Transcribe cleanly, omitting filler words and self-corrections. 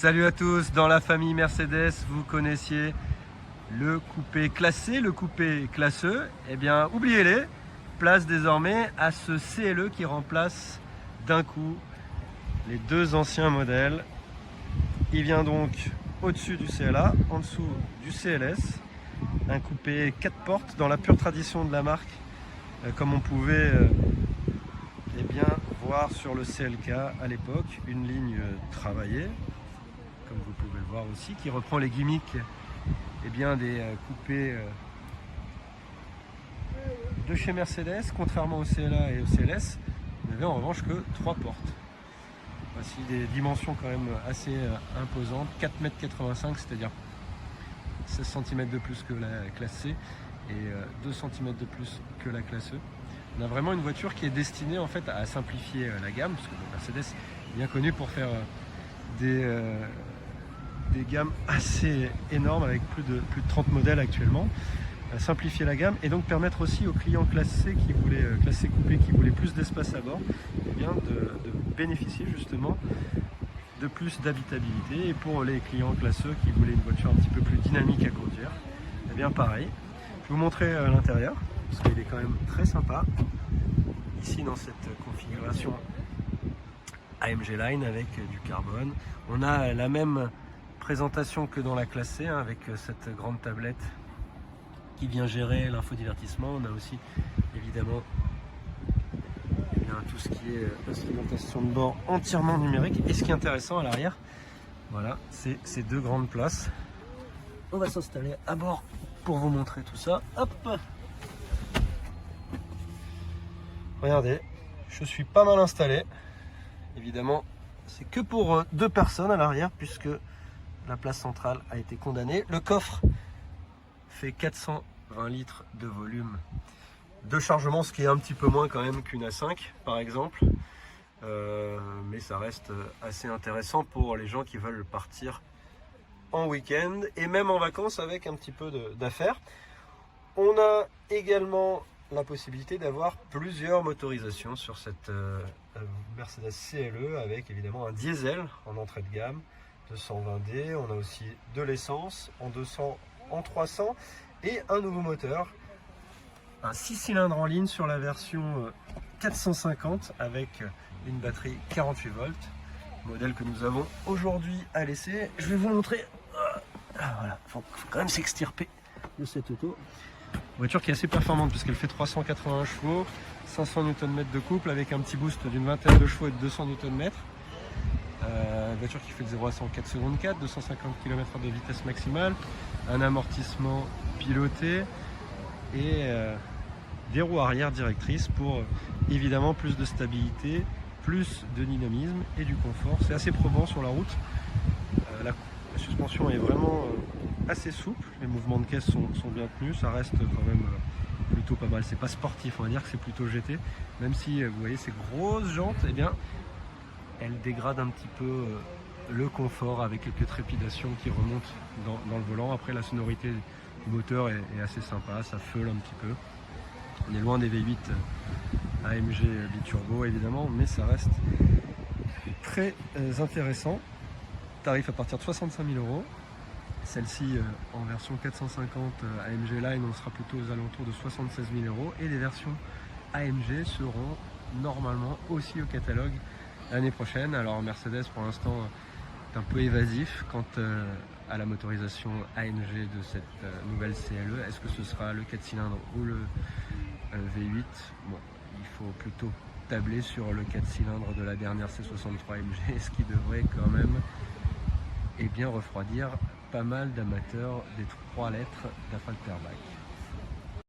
Salut à tous, dans la famille Mercedes, vous connaissiez le coupé classé, le coupé classeux. Eh bien, oubliez-les, place désormais à ce CLE qui remplace d'un coup les deux anciens modèles. Il vient donc au-dessus du CLA, en dessous du CLS, un coupé 4 portes dans la pure tradition de la marque, comme on pouvait eh bien, voir sur le CLK à l'époque, une ligne travaillée, comme vous pouvez le voir aussi, qui reprend les gimmicks eh bien, des coupés de chez Mercedes, contrairement au CLA et au CLS, vous n'avez en revanche que 3 portes. Voici des dimensions quand même assez imposantes, 4,85 m, c'est-à-dire 16 cm de plus que la classe C et 2 cm de plus que la classe E. On a vraiment une voiture qui est destinée en fait à simplifier la gamme, parce que Mercedes est bien connu pour faire des gammes assez énormes avec plus de 30 modèles actuellement. Simplifier la gamme et donc permettre aussi aux clients classe C qui voulaient classe C coupé, qui voulaient plus d'espace à bord, eh bien de bénéficier justement de plus d'habitabilité. Et pour les clients classe E qui voulaient une voiture un petit peu plus dynamique à conduire, eh bien pareil. Je vais vous montrer l'intérieur parce qu'il est quand même très sympa. Ici dans cette configuration AMG Line avec du carbone, on a la même présentation que dans la classe C, hein, avec cette grande tablette qui vient gérer l'infodivertissement. On a aussi évidemment tout ce qui est instrumentation de bord entièrement numérique. Et ce qui est intéressant à l'arrière, voilà, c'est ces deux grandes places. On va s'installer à bord pour vous montrer tout ça. Hop, regardez, je suis pas mal installé. Évidemment, c'est que pour deux personnes à l'arrière puisque la place centrale a été condamnée. Le coffre fait 420 litres de volume de chargement, ce qui est un petit peu moins quand même qu'une A5 par exemple, mais ça reste assez intéressant pour les gens qui veulent partir en week-end et même en vacances avec un petit peu d'affaires. On a également la possibilité d'avoir plusieurs motorisations sur cette Mercedes CLE avec évidemment un diesel en entrée de gamme 220D, on a aussi de l'essence en 200, en 300 et un nouveau moteur, un 6 cylindres en ligne sur la version 450 avec une batterie 48 volts, modèle que nous avons aujourd'hui à l'essai. Je vais vous montrer, voilà, faut quand même s'extirper de cette auto. Voiture qui est assez performante puisqu'elle fait 381 chevaux, 500 Nm de couple avec un petit boost d'une vingtaine de chevaux et de 200 Nm. Voiture qui fait de 0 à 100 en 4 secondes 4, 250 km/h de vitesse maximale, un amortissement piloté et des roues arrière directrices pour évidemment plus de stabilité, plus de dynamisme et du confort. C'est assez probant sur la route. La suspension est vraiment assez souple, les mouvements de caisse sont bien tenus, ça reste quand même plutôt pas mal. C'est pas sportif, on va dire que c'est plutôt GT, même si vous voyez ces grosses jantes, eh bien elle dégrade un petit peu le confort avec quelques trépidations qui remontent dans le volant. Après, la sonorité du moteur est assez sympa, ça feule un petit peu. On est loin des V8 AMG biturbo évidemment, mais ça reste très intéressant. Tarif à partir de 65 000 €. Celle-ci en version 450 AMG Line, on sera plutôt aux alentours de 76 000 €. Et les versions AMG seront normalement aussi au catalogue l'année prochaine. Alors Mercedes pour l'instant est un peu évasif quant à la motorisation AMG de cette nouvelle CLE. Est-ce que ce sera le 4 cylindres ou le V8? Bon, il faut plutôt tabler sur le 4 cylindres de la dernière C63 AMG, ce qui devrait quand même bien refroidir pas mal d'amateurs des 3 lettres d'Afalterbach.